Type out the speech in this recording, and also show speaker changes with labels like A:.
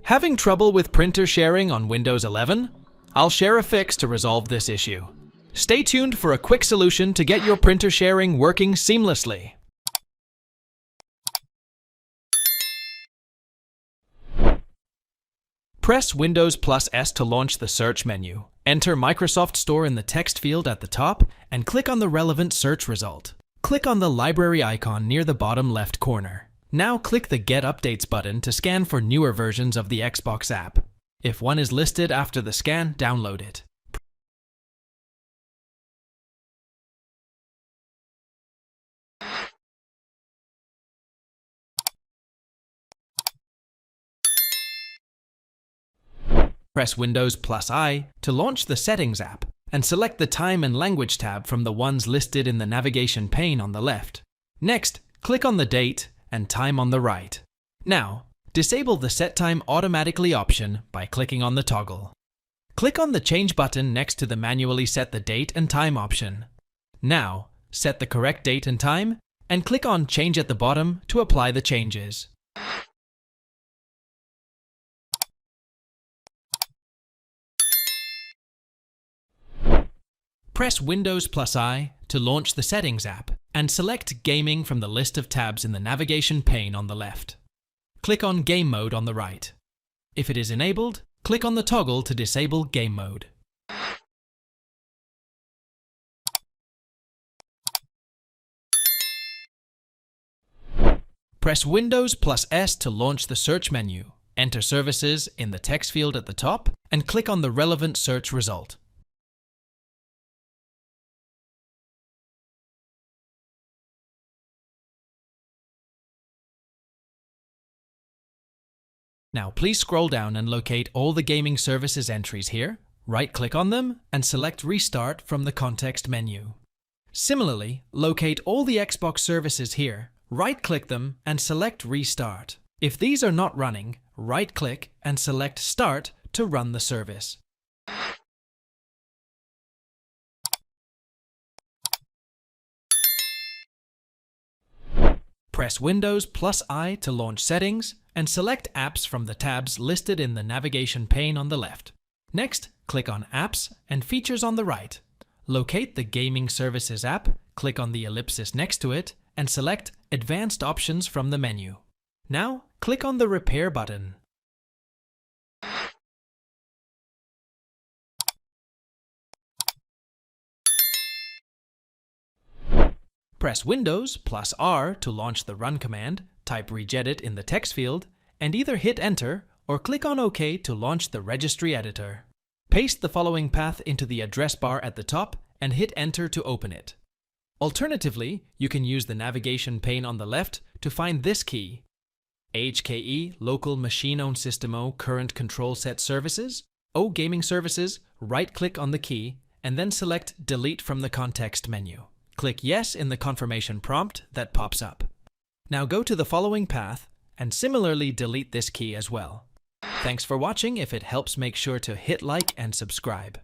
A: Having trouble with printer sharing on Windows 11? I'll share a fix to resolve this issue. Stay tuned for a quick solution to get your printer sharing working seamlessly. Press Windows plus S to launch the search menu. Enter Microsoft Store in the text field at the top and click on the relevant search result. Click on the library icon near the bottom left corner. Now click the Get Updates button to scan for newer versions of the Xbox app. If one is listed after the scan, download it. Press Windows plus I to launch the Settings app and select the Time and Language tab from the ones listed in the navigation pane on the left. Next, click on the date and time on the right. Now, disable the Set Time Automatically option by clicking on the toggle. Click on the Change button next to the Manually Set the Date and Time option. Now, set the correct date and time and click on Change at the bottom to apply the changes. Press Windows plus I to launch the Settings app and select Gaming from the list of tabs in the navigation pane on the left. Click on Game Mode on the right. If it is enabled, click on the toggle to disable Game Mode. Press Windows plus S to launch the search menu. Enter Services in the text field at the top and click on the relevant search result. Now please scroll down and locate all the gaming services entries here, right-click on them, and select Restart from the context menu. Similarly, locate all the Xbox services here, right-click them, and select Restart. If these are not running, right-click and select Start to run the service. Press Windows plus I to launch Settings and select Apps from the tabs listed in the navigation pane on the left. Next, click on Apps and Features on the right. Locate the Gaming Services app, click on the ellipsis next to it, and select Advanced Options from the menu. Now, click on the Repair button. Press Windows plus R to launch the Run command, type regedit in the text field, and either hit Enter or click on OK to launch the Registry editor. Paste the following path into the address bar at the top and hit Enter to open it. Alternatively, you can use the navigation pane on the left to find this key: HKE Local Machine Owned System O Current Control Set Services, O Gaming Services, right-click on the key, and then select Delete from the context menu. Click Yes in the confirmation prompt that pops up. Now go to the following path and similarly delete this key as well. Thanks for watching. If it helps, make sure to hit like and subscribe.